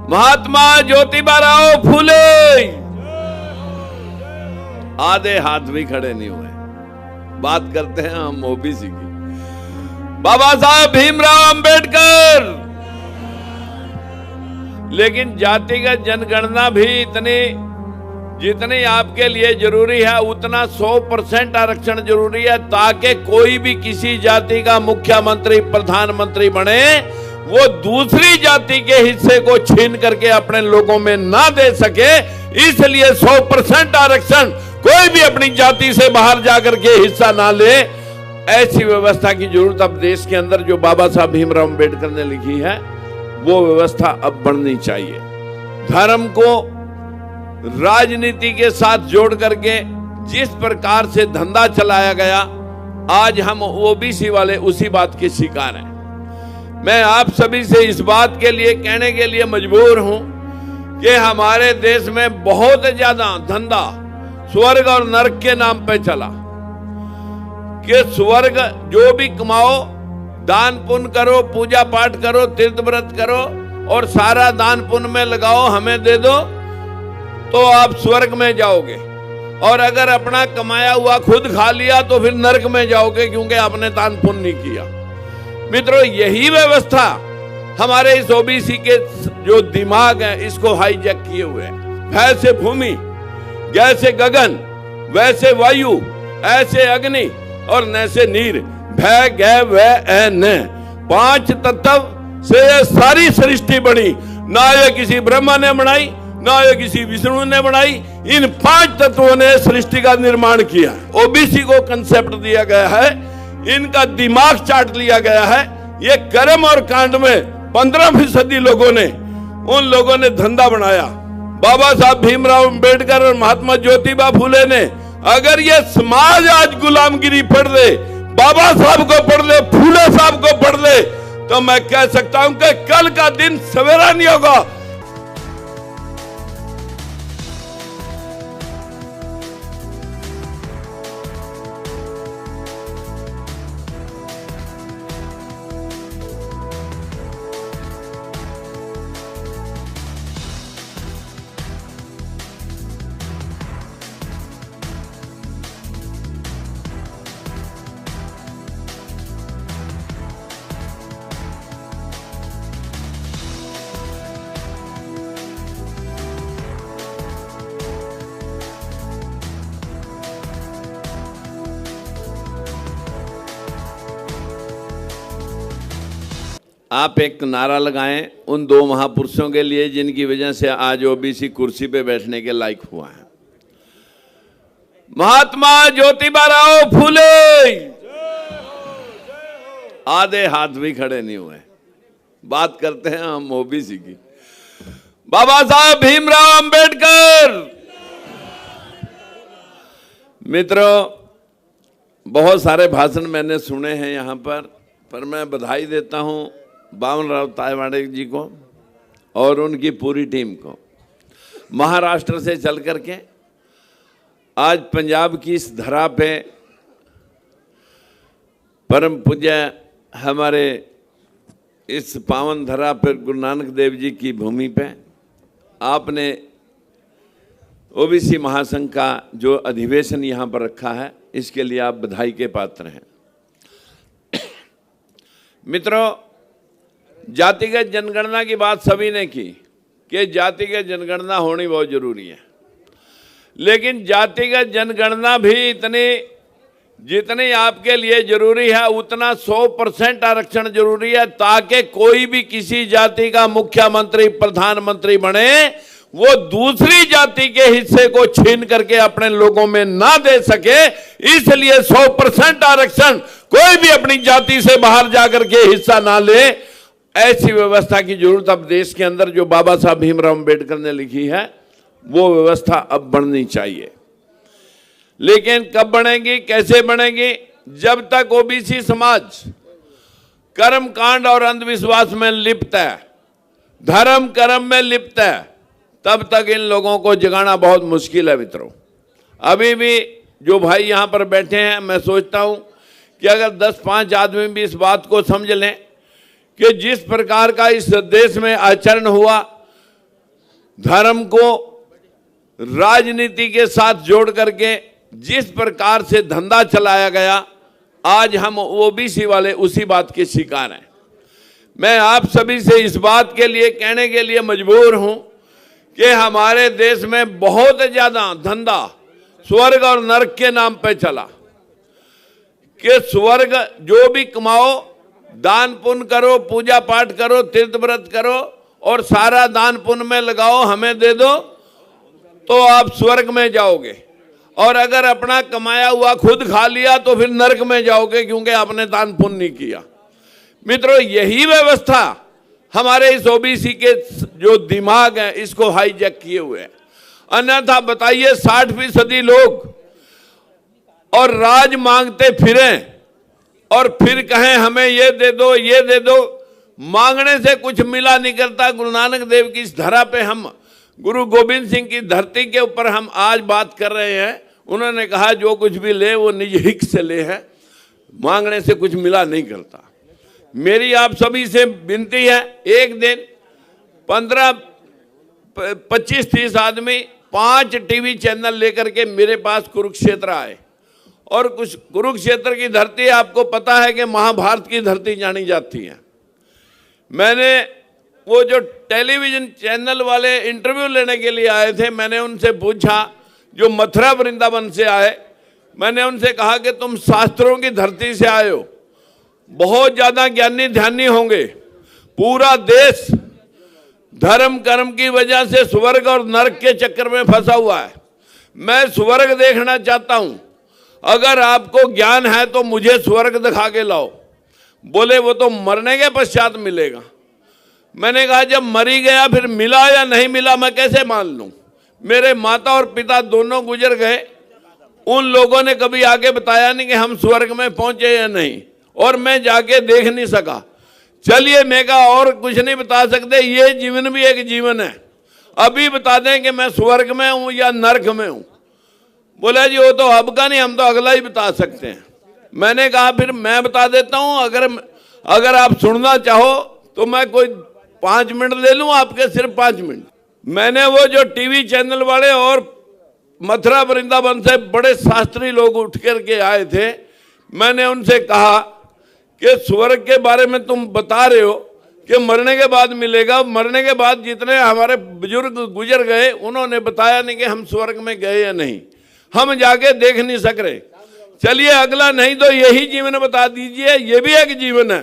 महात्मा ज्योतिबा फूले आधे हाथ भी खड़े नहीं हुए। बात करते हैं हम ओबीसी की। बाबा साहब भीमराव अंबेडकर। लेकिन जातिगत जनगणना भी जितनी आपके लिए जरूरी है उतना 100% आरक्षण जरूरी है, ताकि कोई भी किसी जाति का मुख्यमंत्री प्रधानमंत्री बने वो दूसरी जाति के हिस्से को छीन करके अपने लोगों में ना दे सके। इसलिए 100% आरक्षण, कोई भी अपनी जाति से बाहर जाकर के हिस्सा ना ले, ऐसी व्यवस्था की जरूरत अब देश के अंदर जो बाबा साहब भीमराव अंबेडकर ने लिखी है वो व्यवस्था अब बननी चाहिए। धर्म को राजनीति के साथ जोड़ करके जिस प्रकार से धंधा चलाया गया, आज हम ओबीसी वाले उसी बात के शिकार हैं। मैं आप सभी से इस बात के लिए कहने के लिए मजबूर हूं कि हमारे देश में बहुत ज्यादा धंधा स्वर्ग और नरक के नाम पे चला कि स्वर्ग जो भी कमाओ, दान पुण्य करो, पूजा पाठ करो, तीर्थ व्रत करो और सारा दान पुण्य में लगाओ, हमें दे दो तो आप स्वर्ग में जाओगे, और अगर अपना कमाया हुआ खुद खा लिया तो फिर नरक में जाओगे, क्योंकि आपने दान पुण्य नहीं किया। मित्रों, यही व्यवस्था हमारे इस ओबीसी के जो दिमाग है इसको हाईजैक किए हुए हैं। वैसे भूमि, जैसे गगन, वैसे वायु, ऐसे अग्नि और नैसे नीर, भय गै वै न, 5 तत्व से ये सारी सृष्टि बनी। ना ये किसी ब्रह्मा ने बनाई, ना ये किसी विष्णु ने बनाई, इन 5 तत्वों ने सृष्टि का निर्माण किया। ओबीसी को कंसेप्ट दिया गया है, इनका दिमाग चाट लिया गया है। ये कर्म और कांड में 15% उन लोगों ने धंधा बनाया। बाबा साहब भीमराव अंबेडकर और महात्मा ज्योतिबा फूले ने अगर ये समाज आज गुलामगिरी पढ़ ले, बाबा साहब को पढ़ ले, फूले साहब को पढ़ ले, तो मैं कह सकता हूं कि कल का दिन सवेरा नहीं होगा। आप एक नारा लगाएं उन 2 महापुरुषों के लिए जिनकी वजह से आज ओबीसी कुर्सी पे बैठने के लायक हुआ है। महात्मा ज्योतिबा फूले आधे हाथ भी खड़े नहीं हुए। बात करते हैं हम ओबीसी की। बाबा साहब भीमराव अंबेडकर। मित्रों, बहुत सारे भाषण मैंने सुने हैं यहाँ पर मैं बधाई देता हूँ बावन राव तायवाड़े जी को और उनकी पूरी टीम को। महाराष्ट्र से चल करके आज पंजाब की इस धरा पे परम पूज्य हमारे इस पावन धरा पर गुरु नानक देव जी की भूमि पे आपने ओबीसी महासंघ का जो अधिवेशन यहाँ पर रखा है, इसके लिए आप बधाई के पात्र हैं। मित्रों, जातिगत जनगणना की बात सभी ने की कि जातिगत जनगणना होनी बहुत जरूरी है, लेकिन जातिगत जनगणना भी जितनी आपके लिए जरूरी है उतना 100% आरक्षण जरूरी है, ताकि कोई भी किसी जाति का मुख्यमंत्री प्रधानमंत्री बने वो दूसरी जाति के हिस्से को छीन करके अपने लोगों में ना दे सके। इसलिए 100% आरक्षण, कोई भी अपनी जाति से बाहर जाकर के हिस्सा ना ले, ऐसी व्यवस्था की जरूरत अब देश के अंदर जो बाबा साहब भीमराव अंबेडकर ने लिखी है वो व्यवस्था अब बननी चाहिए। लेकिन कब बनेगी, कैसे बनेगी? जब तक ओबीसी समाज कर्म कांड और अंधविश्वास में लिप्त है, धर्म कर्म में लिप्त है, तब तक इन लोगों को जगाना बहुत मुश्किल है। मित्रों, अभी भी जो भाई यहाँ पर बैठे हैं, मैं सोचता हूँ कि अगर 10-5 आदमी भी इस बात को समझ लें कि जिस प्रकार का इस देश में आचरण हुआ धर्म को राजनीति के साथ जोड़ करके जिस प्रकार से धंधा चलाया गया, आज हम ओबीसी वाले उसी बात के शिकार हैं। मैं आप सभी से इस बात के लिए कहने के लिए मजबूर हूं कि हमारे देश में बहुत ज्यादा धंधा स्वर्ग और नरक के नाम पे चला कि स्वर्ग जो भी कमाओ, दान पुण्य करो, पूजा पाठ करो, तीर्थ व्रत करो और सारा दान पुण्य में लगाओ, हमें दे दो तो आप स्वर्ग में जाओगे, और अगर अपना कमाया हुआ खुद खा लिया तो फिर नरक में जाओगे क्योंकि आपने दान पुण्य नहीं किया। मित्रों, यही व्यवस्था हमारे इस ओबीसी के जो दिमाग है इसको हाईजैक किए हुए हैं। अन्यथा बताइए 60% लोग और राज मांगते फिरें और फिर कहें हमें ये दे दो, ये दे दो, मांगने से कुछ मिला नहीं करता। गुरु नानक देव की इस धरा पे हम, गुरु गोविंद सिंह की धरती के ऊपर हम आज बात कर रहे हैं। उन्होंने कहा जो कुछ भी ले वो निज हिक से ले है, मांगने से कुछ मिला नहीं करता। मेरी आप सभी से विनती है, एक दिन 15, 25, 30 आदमी 5 टीवी चैनल लेकर के मेरे पास कुरुक्षेत्र आए, और कुछ कुरुक्षेत्र की धरती आपको पता है कि महाभारत की धरती जानी जाती है। मैंने वो जो टेलीविजन चैनल वाले इंटरव्यू लेने के लिए आए थे, मैंने उनसे पूछा, जो मथुरा वृंदावन से आए, मैंने उनसे कहा कि तुम शास्त्रों की धरती से आए हो, बहुत ज्यादा ज्ञानी ध्यानी होंगे, पूरा देश धर्म कर्म की वजह से स्वर्ग और नरक के चक्कर में फंसा हुआ है। मैं स्वर्ग देखना चाहता हूं, अगर आपको ज्ञान है तो मुझे स्वर्ग दिखा के लाओ। बोले वो तो मरने के पश्चात मिलेगा। मैंने कहा जब मरी गया फिर मिला या नहीं मिला मैं कैसे मान लूं? मेरे माता और पिता दोनों गुजर गए, उन लोगों ने कभी आगे बताया नहीं कि हम स्वर्ग में पहुंचे या नहीं, और मैं जाके देख नहीं सका। चलिए मैं कहा और कुछ नहीं बता सकते, ये जीवन भी एक जीवन है, अभी बता दें कि मैं स्वर्ग में हूं या नरक में हूं। बोला जी वो तो अब का नहीं, हम तो अगला ही बता सकते हैं। मैंने कहा फिर मैं बता देता हूं, अगर आप सुनना चाहो तो मैं कोई 5 मिनट ले लूं आपके, सिर्फ 5 मिनट। मैंने वो जो टीवी चैनल वाले और मथुरा वृंदावन से बड़े शास्त्री लोग उठ करके आए थे, मैंने उनसे कहा कि स्वर्ग के बारे में तुम बता रहे हो कि मरने के बाद मिलेगा, मरने के बाद जितने हमारे बुजुर्ग गुजर गए उन्होंने बताया नहीं कि हम स्वर्ग में गए या नहीं, हम जाके देख नहीं सक रहे। चलिए अगला नहीं तो यही जीवन बता दीजिए, ये भी एक जीवन है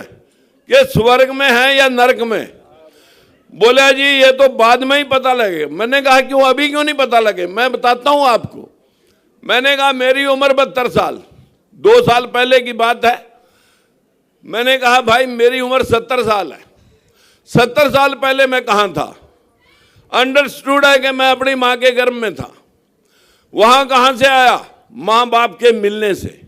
कि स्वर्ग में है या नरक में। बोला जी ये तो बाद में ही पता लगे। मैंने कहा क्यों, अभी क्यों नहीं पता लगे? मैं बताता हूं आपको। मैंने कहा मेरी उम्र 72 साल, 2 साल पहले की बात है। मैंने कहा भाई मेरी उम्र 70 साल है, 70 साल पहले मैं कहां था? अंडरस्टूड है कि मैं अपनी मां के गर्भ में था। वहां कहां से आया? मां बाप के मिलने से।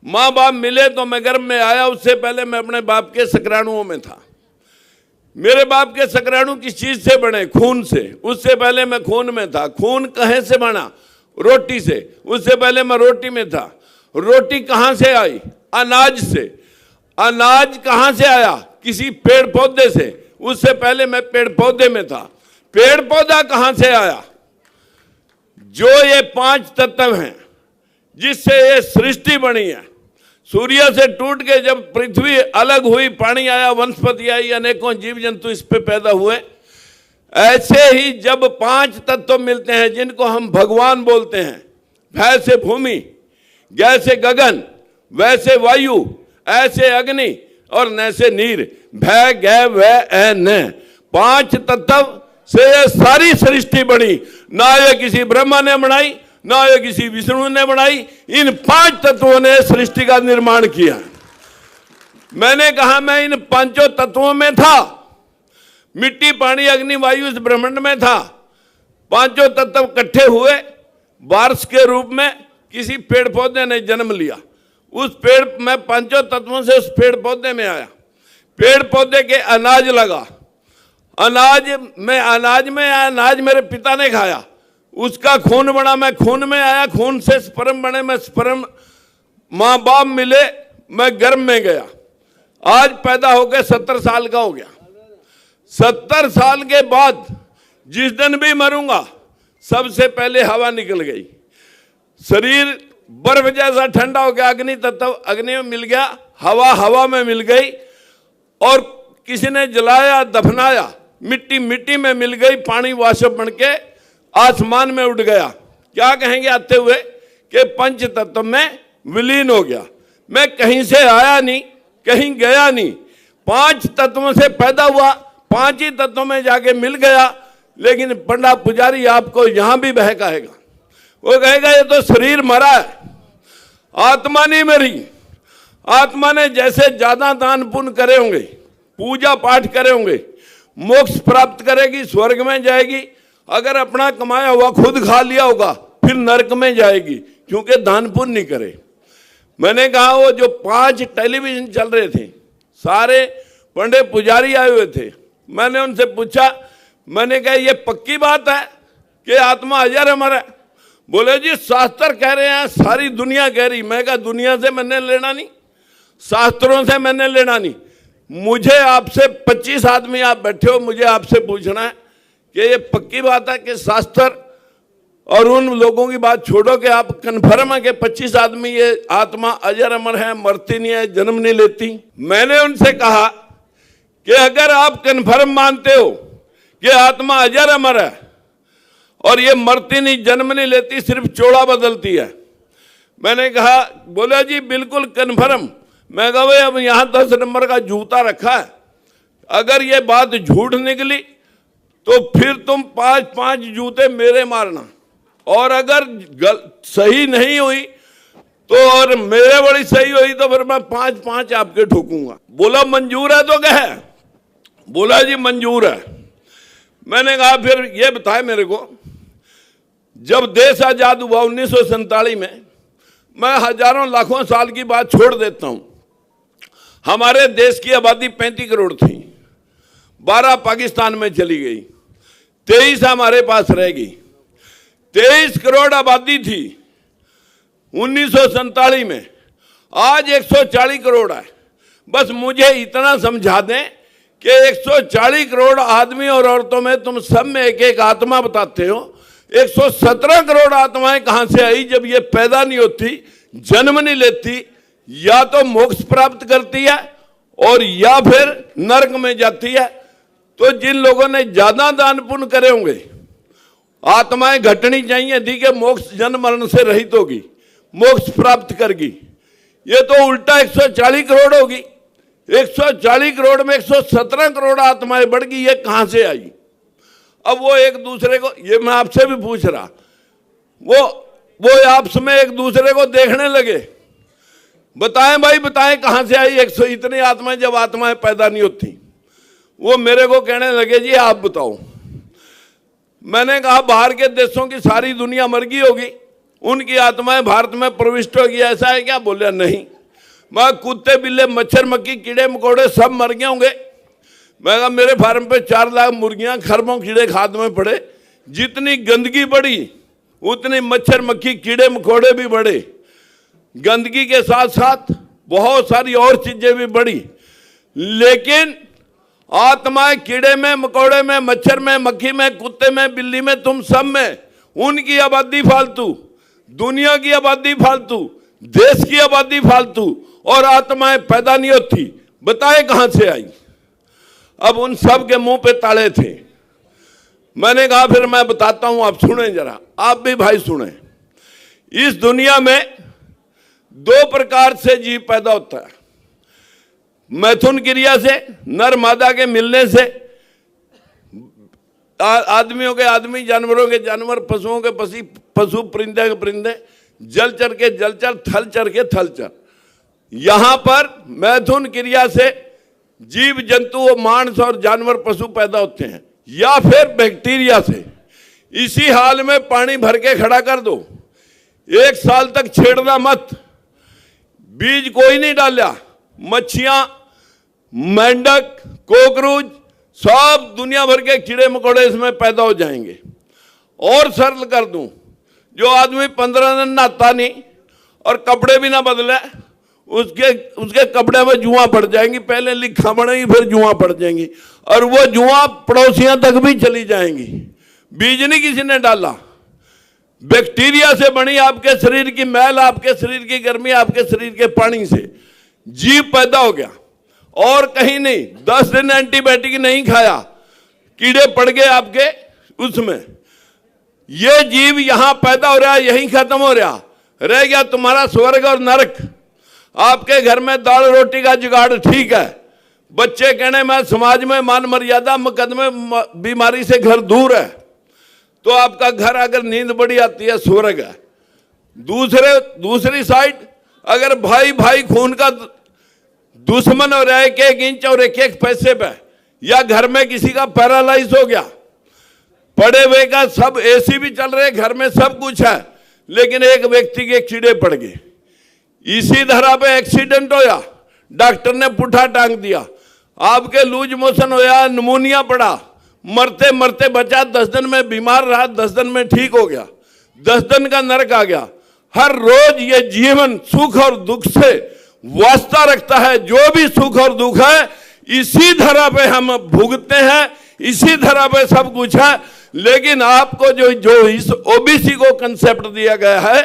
मां बाप मिले तो मैं गर्भ में आया, उससे पहले मैं अपने बाप के शुक्राणुओं में था। मेरे बाप के शुक्राणु किस चीज से बने? खून से। उससे पहले मैं खून में था। खून कहां से बना? रोटी से। उससे पहले मैं रोटी में था। रोटी कहां से आई? अनाज से। अनाज कहां से आया? किसी पेड़ पौधे से। उससे पहले मैं पेड़ पौधे में था। पेड़ पौधा कहां से आया? जो ये 5 तत्व हैं जिससे ये सृष्टि बनी है, सूर्य से टूट के जब पृथ्वी अलग हुई, पानी आया, वनस्पति आई, अनेकों जीव जंतु इस पे पैदा हुए, ऐसे ही जब 5 तत्व मिलते हैं जिनको हम भगवान बोलते हैं, भय से भूमि, गैस से गगन, वैसे वायु, ऐसे अग्नि और न से नीर, भय गै वै ऐ न, 5 तत्व से ये सारी सृष्टि बनी। ना ये किसी ब्रह्मा ने बनाई, ना ये किसी विष्णु ने बनाई, इन 5 तत्वों ने सृष्टि का निर्माण किया। मैंने कहा मैं इन 5 तत्वों में था, मिट्टी पानी अग्नि वायु इस ब्रह्मांड में था। 5 तत्व इकट्ठे हुए, बारिश के रूप में किसी पेड़ पौधे ने जन्म लिया। उस पेड़ में 5 तत्वों से उस पेड़ पौधे में आया। पेड़ पौधे के अनाज लगा, अनाज में अनाज मेरे पिता ने खाया, उसका खून बना, मैं खून में आया, खून से स्पर्म बने, मैं स्पर्म, माँ बाप मिले, मैं गर्भ में गया। आज पैदा होकर 70 साल का हो गया। 70 साल के बाद जिस दिन भी मरूंगा सबसे पहले हवा निकल गई, शरीर बर्फ जैसा ठंडा हो गया, अग्नि तत्व अग्नि में मिल गया, हवा हवा में मिल गई, और किसी ने जलाया दफनाया, मिट्टी मिट्टी में मिल गई, पानी वाष्प बन के आसमान में उड़ गया। क्या कहेंगे आते हुए कि पंच तत्व में विलीन हो गया। मैं कहीं से आया नहीं, कहीं गया नहीं, 5 तत्वों से पैदा हुआ, 5 ही तत्वों में जाके मिल गया। लेकिन पंडा पुजारी आपको यहां भी बहकाएगा, वो कहेगा ये तो शरीर मरा है, आत्मा नहीं मरी। आत्मा ने जैसे ज्यादा दान पुण्य करे होंगे, पूजा पाठ करे होंगे, मोक्ष प्राप्त करेगी, स्वर्ग में जाएगी। अगर अपना कमाया हुआ खुद खा लिया होगा फिर नरक में जाएगी, क्योंकि दान पुण्य नहीं करे। मैंने कहा वो जो 5 टेलीविजन चल रहे थे, सारे पंडे पुजारी आए हुए थे। मैंने उनसे पूछा, मैंने कहा ये पक्की बात है कि आत्मा अजर अमर है? बोले जी शास्त्र कह रहे हैं, सारी दुनिया कह रही। मैं कहा दुनिया से मैंने लेना नहीं, शास्त्रों से मैंने लेना नहीं। मुझे आपसे 25 आदमी आप बैठे हो, मुझे आपसे पूछना है कि ये पक्की बात है कि शास्त्र और उन लोगों की बात छोड़ो कि आप कन्फर्म है कि 25 आदमी ये आत्मा अजर अमर है, मरती नहीं है, जन्म नहीं लेती? मैंने उनसे कहा कि अगर आप कन्फर्म मानते हो कि आत्मा अजर अमर है और ये मरती नहीं, जन्म नहीं लेती, सिर्फ चोड़ा बदलती है, मैंने कहा, बोला जी बिल्कुल कन्फर्म। मैं कहा भाई अब यहां 10 नंबर का जूता रखा है, अगर ये बात झूठ निकली तो फिर तुम 5-5 जूते मेरे मारना, और अगर सही नहीं हुई तो और मेरे बड़ी सही हुई तो फिर मैं 5-5 आपके ठोकूंगा। बोला मंजूर है तो कहे, बोला जी मंजूर है। मैंने कहा फिर ये बताए मेरे को, जब देश आजाद हुआ 1947 में, मैं हजारों लाखों साल की बात छोड़ देता हूं, हमारे देश की आबादी 35 करोड़ थी, 12 पाकिस्तान में चली गई, 23 हमारे पास रह गई। 23 करोड़ आबादी थी 1947 में, आज 140 करोड़ है। बस मुझे इतना समझा दें कि 140 करोड़ आदमी और औरतों में तुम सब में एक एक आत्मा बताते हो, 117 करोड़ आत्माएं कहां से आई जब ये पैदा नहीं होती, जन्म नहीं लेती, या तो मोक्ष प्राप्त करती है और या फिर नरक में जाती है। तो जिन लोगों ने ज्यादा दान पुण्य करे होंगे, आत्माएं घटनी चाहिए थी कि मोक्ष जन्म मरण से रहित होगी, मोक्ष प्राप्त करगी। ये तो उल्टा 140 करोड़ होगी, 140 करोड़ में 117 करोड़ आत्माएं बढ़ गई, ये कहां से आई? अब वो एक दूसरे को, ये मैं आपसे भी पूछ रहा, वो आपस में एक दूसरे को देखने लगे, बताएं भाई बताएं कहां से आई 100 इतनी आत्माएं जब आत्माएं पैदा नहीं होती। वो मेरे को कहने लगे जी आप बताओ। मैंने कहा बाहर के देशों की सारी दुनिया मर गई होगी, उनकी आत्माएं भारत में प्रविष्ट होगी, ऐसा है क्या? बोले नहीं। मैं कुत्ते बिल्ले मच्छर मक्खी कीड़े मकोड़े सब मर गए होंगे। मैं कहा मेरे फार्म पे 4 लाख मुर्गियां खरबों कीड़े खाद में पड़े, जितनी गंदगी बढ़ी उतनी मच्छर मक्खी कीड़े मकोड़े भी बढ़े, गंदगी के साथ साथ बहुत सारी और चीजें भी बढ़ी। लेकिन आत्माएं कीड़े में मकोड़े में मच्छर में मक्खी में कुत्ते में बिल्ली में तुम सब में, उनकी आबादी फालतू, दुनिया की आबादी फालतू, देश की आबादी फालतू, और आत्माएं पैदा नहीं होती। बताए कहां से आई? अब उन सब के मुंह पे ताले थे। मैंने कहा फिर मैं बताता हूं, आप सुने जरा, आप भी भाई सुने। इस दुनिया में 2 प्रकार से जीव पैदा होता है, मैथुन क्रिया से, नर मादा के मिलने से, आदमियों के आदमी, जानवरों के जानवर, पशुओं के पशु, परिंदे के परिंदे, जलचर के जलचर, थलचर के थलचर। यहां पर मैथुन क्रिया से जीव जंतु मांस और जानवर पशु पैदा होते हैं, या फिर बैक्टीरिया से। इसी हाल में पानी भर के खड़ा कर दो, 1 साल तक छेड़ना मत, बीज कोई नहीं डाला, मच्छियां, मेंढक, कॉकरोच, सब दुनिया भर के कीड़े मकोड़े इसमें पैदा हो जाएंगे। और सरल कर दूं, जो आदमी 15 दिन नहाता नहीं और कपड़े भी ना बदले, उसके कपड़े में जुआ पड़ जाएंगी, पहले लिखा पड़ेगी फिर जुआ पड़ जाएंगी, और वो जुआ पड़ोसियों तक भी चली जाएंगी। बीज नहीं किसी ने डाला। बैक्टीरिया से बनी आपके शरीर की मैल, आपके शरीर की गर्मी, आपके शरीर के पानी से जीव पैदा हो गया और कहीं नहीं। 10 दिन एंटीबायोटिक नहीं खाया, कीड़े पड़ गए आपके उसमें। ये जीव यहां पैदा हो रहा है, यहीं खत्म हो रहा, रह गया तुम्हारा स्वर्ग और नरक। आपके घर में दाल रोटी का जुगाड़ ठीक है, बच्चे कहने में समाज में मान मर्यादा मुकदमे बीमारी से घर दूर है, तो आपका घर अगर नींद बड़ी आती है स्वर्ग है। दूसरी साइड अगर भाई भाई खून का दुश्मन हो रहा है 1 इंच और 1 पैसे पे, या घर में किसी का पैरालाइज हो गया, पड़े हुए का सब एसी भी चल रहे, घर में सब कुछ है, लेकिन एक व्यक्ति के कीड़े पड़ गए, इसी तरह पे एक्सीडेंट होया, डॉक्टर ने पुट्ठा टांग दिया, आपके लूज मोशन होया, निमोनिया पड़ा, मरते मरते बचा, 10 दिन में बीमार रहा, 10 दिन में ठीक हो गया, 10 दिन का नरक आ गया। हर रोज ये जीवन सुख और दुख से वास्ता रखता है। जो भी सुख और दुख है इसी धरा पे हम भुगतते हैं, इसी धरा पे सब कुछ है। लेकिन आपको जो इस ओबीसी को कंसेप्ट दिया गया है,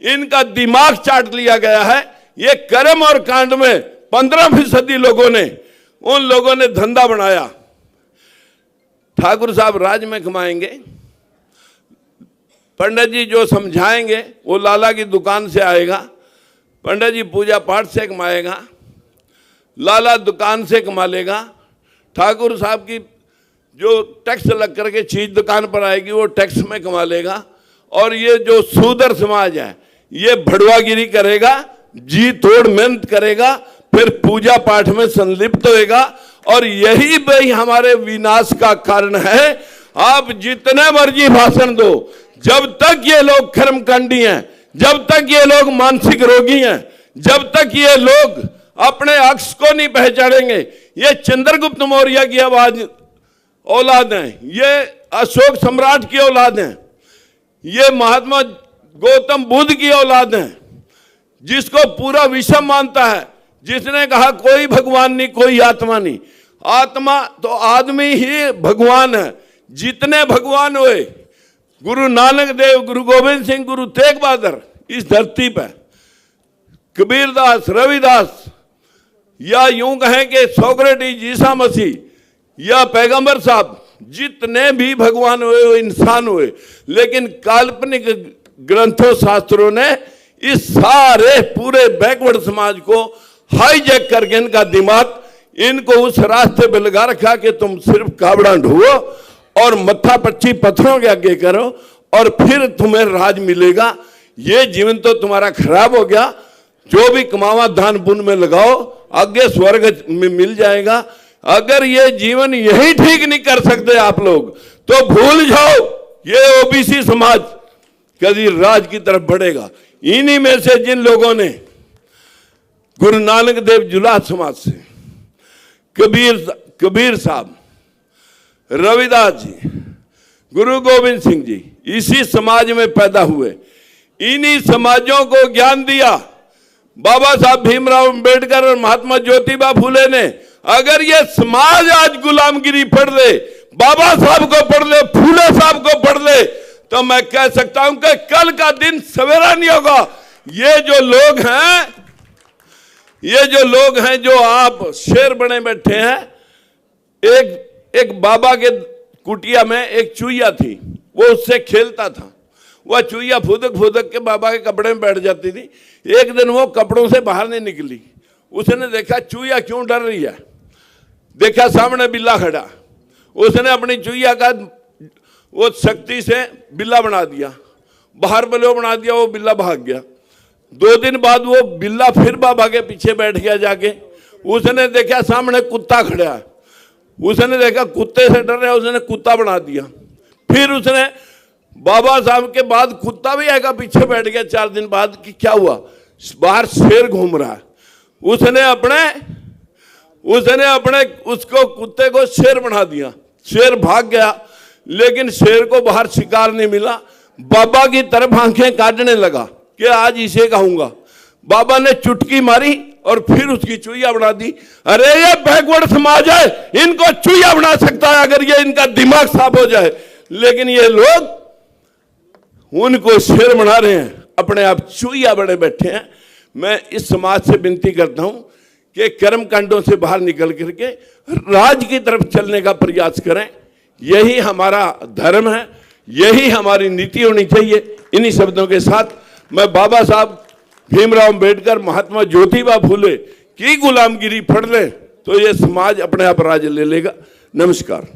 इनका दिमाग चाट लिया गया है। ये कर्म और कांड में 15% लोगों ने, उन लोगों ने धंधा बनाया। ठाकुर साहब राज में कमाएंगे, पंडित जी जो समझाएंगे वो लाला की दुकान से आएगा, पंडित जी पूजा पाठ से कमाएगा, लाला दुकान से कमा लेगा, ठाकुर साहब की जो टैक्स लग करके चीज दुकान पर आएगी वो टैक्स में कमा लेगा, और ये जो शूद्र समाज है ये भड़वागिरी करेगा, जी तोड़ मेहनत करेगा, फिर पूजा पाठ में संलिप्त होएगा, और यही भाई हमारे विनाश का कारण है। आप जितने मर्जी भाषण दो, जब तक ये लोग कर्मकांडी हैं, जब तक ये लोग मानसिक रोगी हैं, जब तक ये लोग अपने अक्स को नहीं पहचानेंगे, ये चंद्रगुप्त मौर्य की आवाज औलाद हैं, ये अशोक सम्राट की औलाद हैं, ये महात्मा गौतम बुद्ध की औलाद हैं, जिसको पूरा विश्व मानता है, जिसने कहा कोई भगवान नहीं, कोई आत्मा नहीं, आत्मा तो आदमी ही भगवान है। जितने भगवान हुए, गुरु नानक देव, गुरु गोविंद सिंह, गुरु तेग बहादुर इस धरती पर, कबीरदास, रविदास, या यूं कहें कि सोक्रेटिस, ईसा मसीह या पैगंबर साहब, जितने भी भगवान हुए वो इंसान हुए। लेकिन काल्पनिक ग्रंथों शास्त्रों ने इस सारे पूरे बैकवर्ड समाज को हाईजैक करके इनका दिमाग, इनको उस रास्ते पे लगा रखा कि तुम सिर्फ कावड़ा ढोओ और मत्था पच्ची पत्थरों के आगे करो और फिर तुम्हें राज मिलेगा। ये जीवन तो तुम्हारा खराब हो गया, जो भी कमावा दान पुण्य में लगाओ, आगे स्वर्ग में मिल जाएगा। अगर ये जीवन यही ठीक नहीं कर सकते आप लोग, तो भूल जाओ ये ओबीसी समाज कभी राज की तरफ बढ़ेगा। इन्हीं में से जिन लोगों ने गुरु नानक देव जुलाह समाज से, कबीर साहब, रविदास जी, गुरु गोविंद सिंह जी इसी समाज में पैदा हुए, इन्हीं समाजों को ज्ञान दिया बाबा साहब भीमराव अंबेडकर और महात्मा ज्योतिबा फुले ने। अगर ये समाज आज गुलामगिरी पढ़ ले, बाबा साहब को पढ़ ले, फूले साहब को पढ़ ले, तो मैं कह सकता हूं कि कल का दिन सवेरा नहीं होगा। ये जो लोग हैं जो आप शेर बने बैठे हैं, एक बाबा के कुटिया में एक चूहिया थी, वो उससे खेलता था, वह चूहिया फुदक फुदक के बाबा के कपड़े में बैठ जाती थी। एक दिन वो कपड़ों से बाहर नहीं निकली, उसने देखा चूहिया क्यों डर रही है, देखा सामने बिल्ला खड़ा, उसने अपनी चूहिया का वो शक्ति से बिल्ला बना दिया, बाहर बलो बना दिया, वो बिल्ला भाग गया। 2 दिन बाद वो बिल्ला फिर बाबा के पीछे बैठ गया जाके, उसने देखा सामने कुत्ता खड़ा है, उसने देखा कुत्ते से डर रहा है, उसने कुत्ता बना दिया। फिर उसने बाबा साहब के बाद कुत्ता भी आएगा पीछे बैठ गया। 4 दिन बाद कि क्या हुआ, बाहर शेर घूम रहा है, उसने अपने उसको कुत्ते को शेर बना दिया। शेर भाग गया, लेकिन शेर को बाहर शिकार नहीं मिला। बाबा की तरफ आंखें काटने लगा कि आज इसे कहूंगा। बाबा ने चुटकी मारी और फिर उसकी चूहिया बना दी। अरे ये बैकवर्ड समाज है, इनको चूहिया बना सकता है अगर ये इनका दिमाग साफ हो जाए, लेकिन ये लोग उनको शेर बना रहे हैं, अपने आप चूहिया बड़े बैठे हैं। मैं इस समाज से विनती करता हूं कि कर्म कांडों से बाहर निकल करके राज की तरफ चलने का प्रयास करें। यही हमारा धर्म है, यही हमारी नीति होनी चाहिए। इन्हीं शब्दों के साथ मैं बाबा साहब भीमराव अंबेडकर, महात्मा ज्योतिबा फूले की गुलामगिरी फड़ ले तो ये समाज अपने आप राज ले लेगा। नमस्कार।